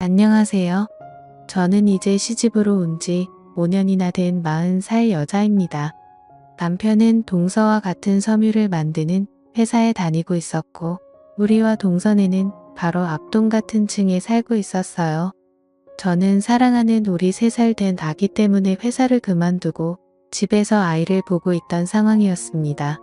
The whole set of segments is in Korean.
안녕하세요. 저는 이제 시집으로 온 지 5년이나 된 40살 여자입니다. 남편은 동서와 같은 섬유를 만드는 회사에 다니고 있었고, 우리와 동서는 바로 앞동 같은 층에 살고 있었어요. 저는 사랑하는 우리 3살 된 아기 때문에 회사를 그만두고 집에서 아이를 보고 있던 상황이었습니다.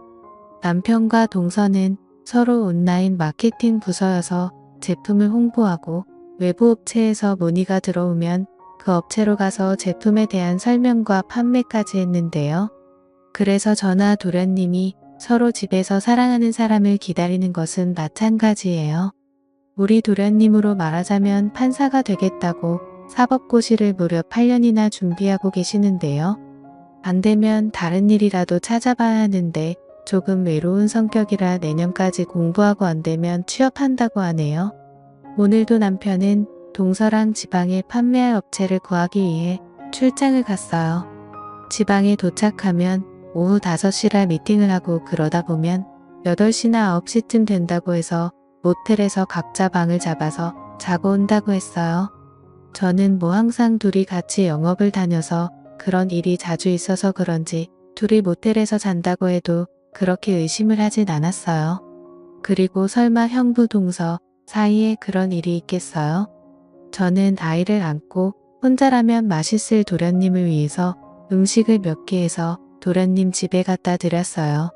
남편과 동서는 서로 온라인 마케팅 부서여서 제품을 홍보하고 외부 업체에서 문의가 들어오면 그 업체로 가서 제품에 대한 설명과 판매까지 했는데요. 그래서 저나 도련님이 서로 집에서 사랑하는 사람을 기다리는 것은 마찬가지예요. 우리 도련님으로 말하자면 판사가 되겠다고 사법고시를 무려 8년이나 준비하고 계시는데요. 안 되면 다른 일이라도 찾아봐야 하는데 조금 외로운 성격이라 내년까지 공부하고 안 되면 취업한다고 하네요. 오늘도 남편은 동서랑 지방에 판매할 업체를 구하기 위해 출장을 갔어요. 지방에 도착하면 오후 5시라 미팅을 하고 그러다 보면 8시나 9시쯤 된다고 해서 모텔에서 각자 방을 잡아서 자고 온다고 했어요. 저는 항상 둘이 같이 영업을 다녀서 그런 일이 자주 있어서 그런지 둘이 모텔에서 잔다고 해도 그렇게 의심을 하진 않았어요. 그리고 설마 형부 동서 사이에 그런 일이 있겠어요? 저는 아이를 안고 혼자라면 맛있을 도련님을 위해서 음식을 몇 개 해서 도련님 집에 갖다 드렸어요.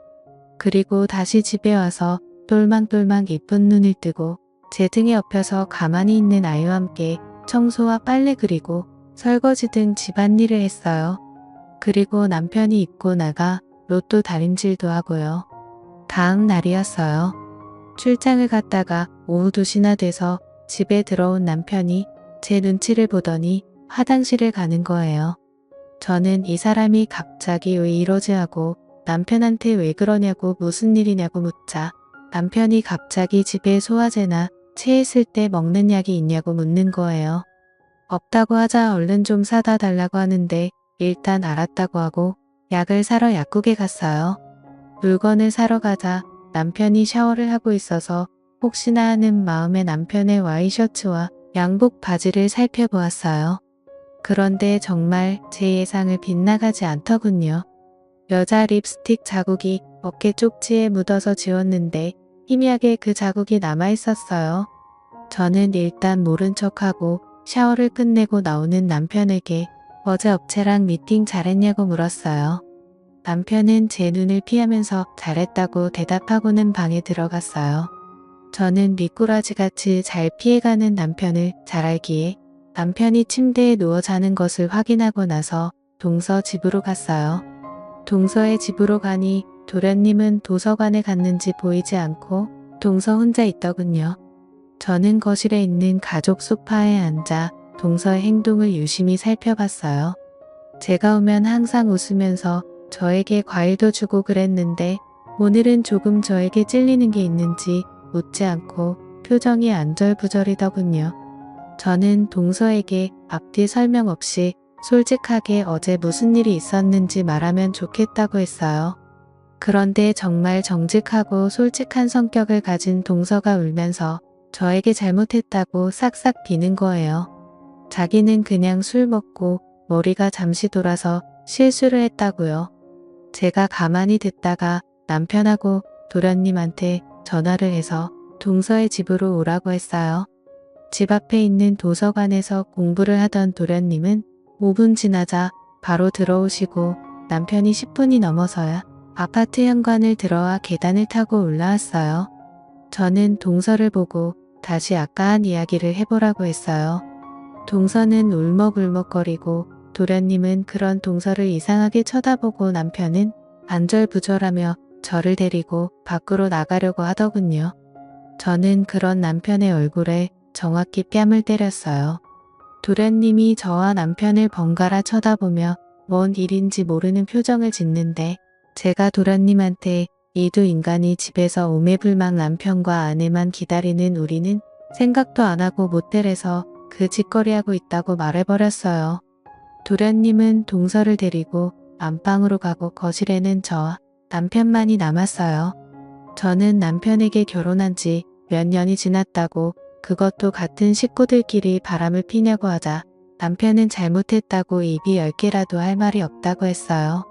그리고 다시 집에 와서 똘망똘망 이쁜 눈을 뜨고 제 등에 엎여서 가만히 있는 아이와 함께 청소와 빨래 그리고 설거지 등 집안일을 했어요. 그리고 남편이 입고 나가 로또 다림질도 하고요. 다음 날이었어요. 출장을 갔다가 오후 2시나 돼서 집에 들어온 남편이 제 눈치를 보더니 화장실을 가는 거예요. 저는 이 사람이 갑자기 왜 이러지 하고 남편한테 왜 그러냐고 무슨 일이냐고 묻자 남편이 갑자기 집에 소화제나 체했을 때 먹는 약이 있냐고 묻는 거예요. 없다고 하자 얼른 좀 사다 달라고 하는데 일단 알았다고 하고 약을 사러 약국에 갔어요. 물건을 사러 가자 남편이 샤워를 하고 있어서 혹시나 하는 마음에 남편의 와이셔츠와 양복 바지를 살펴보았어요. 그런데 정말 제 예상을 빗나가지 않더군요. 여자 립스틱 자국이 어깨 쪽지에 묻어서 지웠는데 희미하게 그 자국이 남아있었어요. 저는 일단 모른 척하고 샤워를 끝내고 나오는 남편에게 어제 업체랑 미팅 잘했냐고 물었어요. 남편은 제 눈을 피하면서 잘했다고 대답하고는 방에 들어갔어요. 저는 미꾸라지같이 잘 피해가는 남편을 잘 알기에 남편이 침대에 누워 자는 것을 확인하고 나서 동서 집으로 갔어요. 동서의 집으로 가니 도련님은 도서관에 갔는지 보이지 않고 동서 혼자 있더군요. 저는 거실에 있는 가족 소파에 앉아 동서의 행동을 유심히 살펴봤어요. 제가 오면 항상 웃으면서 저에게 과일도 주고 그랬는데 오늘은 조금 저에게 찔리는 게 있는지 웃지 않고 표정이 안절부절이더군요. 저는 동서에게 앞뒤 설명 없이 솔직하게 어제 무슨 일이 있었는지 말하면 좋겠다고 했어요. 그런데 정말 정직하고 솔직한 성격을 가진 동서가 울면서 저에게 잘못했다고 싹싹 비는 거예요. 자기는 그냥 술 먹고 머리가 잠시 돌아서 실수를 했다고요. 제가 가만히 듣다가 남편하고 도련님한테 전화를 해서 동서의 집으로 오라고 했어요. 집 앞에 있는 도서관에서 공부를 하던 도련님은 5분 지나자 바로 들어오시고 남편이 10분이 넘어서야 아파트 현관을 들어와 계단을 타고 올라왔어요. 저는 동서를 보고 다시 아까 한 이야기를 해보라고 했어요. 동서는 울먹울먹거리고 도련님은 그런 동서를 이상하게 쳐다보고 남편은 안절부절하며 저를 데리고 밖으로 나가려고 하더군요. 저는 그런 남편의 얼굴에 정확히 뺨을 때렸어요. 도련님이 저와 남편을 번갈아 쳐다보며 뭔 일인지 모르는 표정을 짓는데 제가 도련님한테 이두 인간이 집에서 오매불망 남편과 아내만 기다리는 우리는 생각도 안 하고 모텔에서 그 짓거리하고 있다고 말해버렸어요. 도련님은 동서를 데리고 안방으로 가고 거실에는 저와 남편만이 남았어요. 저는 남편에게 결혼한 지 몇 년이 지났다고 그것도 같은 식구들끼리 바람을 피냐고 하자 남편은 잘못했다고 입이 10개라도 할 말이 없다고 했어요.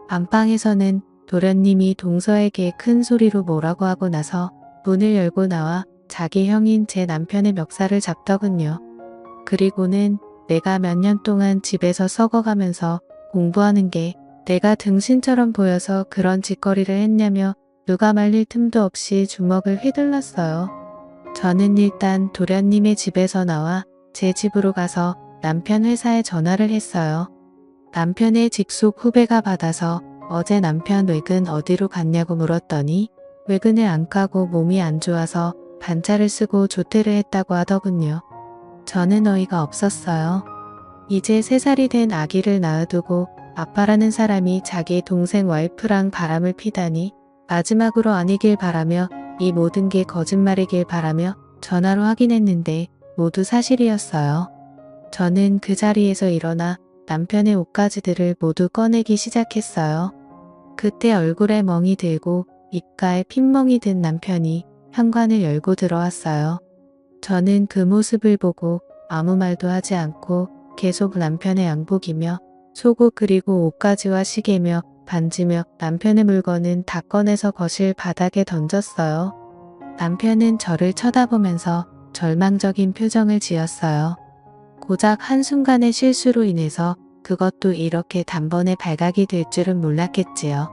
안방에서는 도련님이 동서에게 큰 소리로 뭐라고 하고 나서 문을 열고 나와 자기 형인 제 남편의 멱살을 잡더군요. 그리고는 내가 몇 년 동안 집에서 썩어가면서 공부하는 게 내가 등신처럼 보여서 그런 짓거리를 했냐며 누가 말릴 틈도 없이 주먹을 휘둘렀어요. 저는 일단 도련님의 집에서 나와 제 집으로 가서 남편 회사에 전화를 했어요. 남편의 직속 후배가 받아서 어제 남편 외근 어디로 갔냐고 물었더니 외근을 안 가고 몸이 안 좋아서 반차를 쓰고 조퇴를 했다고 하더군요. 저는 어이가 없었어요. 이제 3살이 된 아기를 낳아두고 아빠라는 사람이 자기 동생 와이프랑 바람을 피다니 마지막으로 아니길 바라며 이 모든 게 거짓말이길 바라며 전화로 확인했는데 모두 사실이었어요. 저는 그 자리에서 일어나 남편의 옷가지들을 모두 꺼내기 시작했어요. 그때 얼굴에 멍이 들고 입가에 핏멍이 든 남편이 현관을 열고 들어왔어요. 저는 그 모습을 보고 아무 말도 하지 않고 계속 남편의 양복이며 속옷 그리고 옷가지와 시계며 반지며 남편의 물건은 다 꺼내서 거실 바닥에 던졌어요. 남편은 저를 쳐다보면서 절망적인 표정을 지었어요. 고작 한순간의 실수로 인해서 그것도 이렇게 단번에 발각이 될 줄은 몰랐겠지요.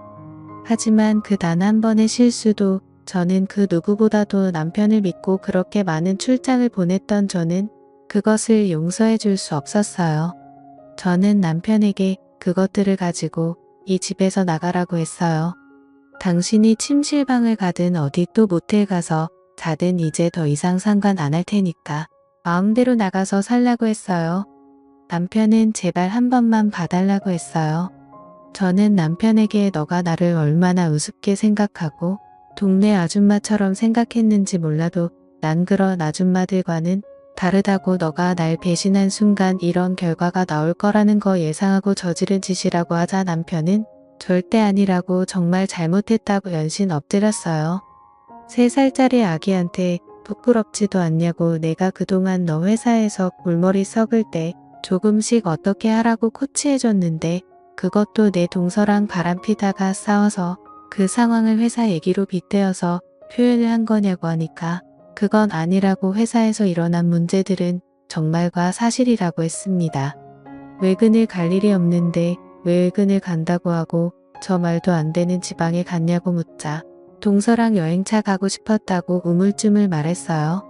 하지만 그 단 한 번의 실수도 저는 그 누구보다도 남편을 믿고 그렇게 많은 출장을 보냈던 저는 그것을 용서해 줄 수 없었어요. 저는 남편에게 그것들을 가지고 이 집에서 나가라고 했어요. 당신이 침실방을 가든 어디 또 모텔 가서 자든 이제 더 이상 상관 안 할 테니까 마음대로 나가서 살라고 했어요. 남편은 제발 한 번만 봐달라고 했어요. 저는 남편에게 너가 나를 얼마나 우습게 생각하고 동네 아줌마처럼 생각했는지 몰라도 난 그런 아줌마들과는 다르다고 너가 날 배신한 순간 이런 결과가 나올 거라는 거 예상하고 저지른 짓이라고 하자 남편은 절대 아니라고 정말 잘못했다고 연신 엎드렸어요. 3살짜리 아기한테 부끄럽지도 않냐고 내가 그동안 너 회사에서 골머리 썩을 때 조금씩 어떻게 하라고 코치해줬는데 그것도 내 동서랑 바람피다가 싸워서 그 상황을 회사 얘기로 빗대어서 표현을 한 거냐고 하니까 그건 아니라고 회사에서 일어난 문제들은 정말과 사실이라고 했습니다. 외근을 갈 일이 없는데 왜 외근을 간다고 하고 저 말도 안 되는 지방에 갔냐고 묻자 동서랑 여행차 가고 싶었다고 우물쭈물 말했어요.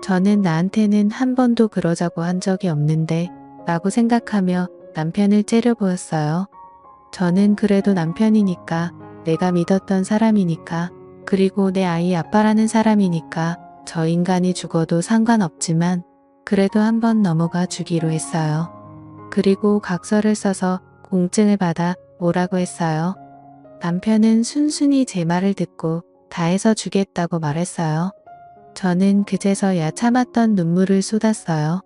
저는 나한테는 한 번도 그러자고 한 적이 없는데 라고 생각하며 남편을 째려보았어요. 저는 그래도 남편이니까 내가 믿었던 사람이니까 그리고 내 아이 아빠라는 사람이니까 저 인간이 죽어도 상관없지만 그래도 한번 넘어가 주기로 했어요. 그리고 각서를 써서 공증을 받아 오라고 했어요. 남편은 순순히 제 말을 듣고 다 해서 주겠다고 말했어요. 저는 그제서야 참았던 눈물을 쏟았어요.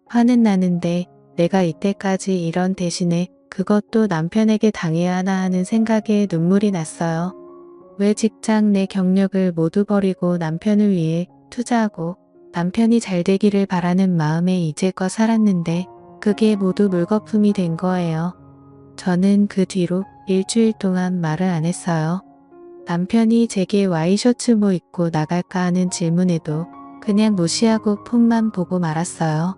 화는 나는데 내가 이때까지 이런 대신에 그것도 남편에게 당해야 하나 하는 생각에 눈물이 났어요. 왜 직장 내 경력을 모두 버리고 남편을 위해 투자하고 남편이 잘 되기를 바라는 마음에 이제껏 살았는데 그게 모두 물거품이 된 거예요. 저는 그 뒤로 일주일 동안 말을 안 했어요. 남편이 제게 와이셔츠 뭐 입고 나갈까 하는 질문에도 그냥 무시하고 폰만 보고 말았어요.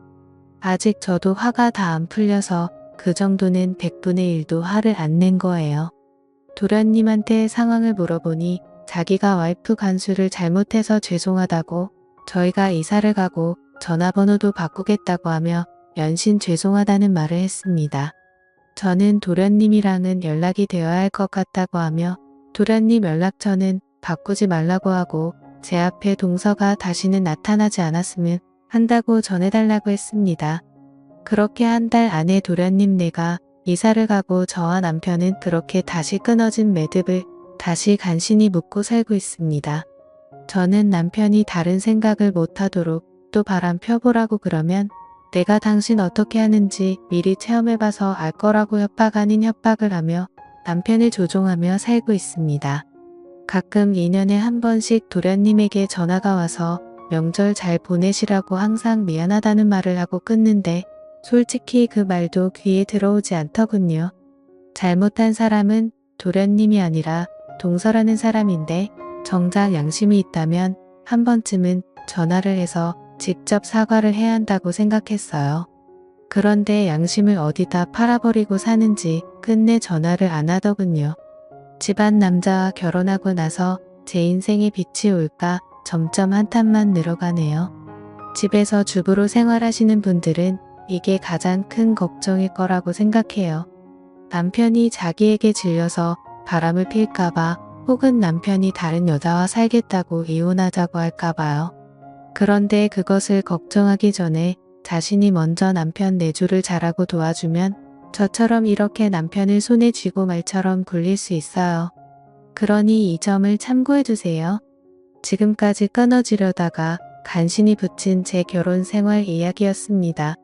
아직 저도 화가 다 안 풀려서 그 정도는 100분의 1도 화를 안 낸 거예요. 도련님한테 상황을 물어보니 자기가 와이프 간수를 잘못해서 죄송하다고 저희가 이사를 가고 전화번호도 바꾸겠다고 하며 연신 죄송하다는 말을 했습니다. 저는 도련님이랑은 연락이 되어야 할 것 같다고 하며 도련님 연락처는 바꾸지 말라고 하고 제 앞에 동서가 다시는 나타나지 않았으면 한다고 전해달라고 했습니다. 그렇게 한 달 안에 도련님 네가 이사를 가고 저와 남편은 그렇게 다시 끊어진 매듭을 다시 간신히 묶고 살고 있습니다. 저는 남편이 다른 생각을 못하도록 또 바람 펴보라고 그러면 내가 당신 어떻게 하는지 미리 체험해봐서 알 거라고 협박 아닌 협박을 하며 남편을 조종하며 살고 있습니다. 가끔 2년에 한 번씩 도련님에게 전화가 와서 명절 잘 보내시라고 항상 미안하다는 말을 하고 끊는데 솔직히 그 말도 귀에 들어오지 않더군요. 잘못한 사람은 도련님이 아니라 동서라는 사람인데 정작 양심이 있다면 한 번쯤은 전화를 해서 직접 사과를 해야 한다고 생각했어요. 그런데 양심을 어디다 팔아버리고 사는지 끝내 전화를 안 하더군요. 집안 남자와 결혼하고 나서 제 인생에 빛이 올까 점점 한탄만 늘어가네요. 집에서 주부로 생활하시는 분들은 이게 가장 큰 걱정일 거라고 생각해요. 남편이 자기에게 질려서 바람을 필까봐 혹은 남편이 다른 여자와 살겠다고 이혼하자고 할까봐요. 그런데 그것을 걱정하기 전에 자신이 먼저 남편 내조를 잘하고 도와주면 저처럼 이렇게 남편을 손에 쥐고 말처럼 굴릴 수 있어요. 그러니 이 점을 참고해 주세요. 지금까지 끊어지려다가 간신히 붙인 제 결혼 생활 이야기였습니다.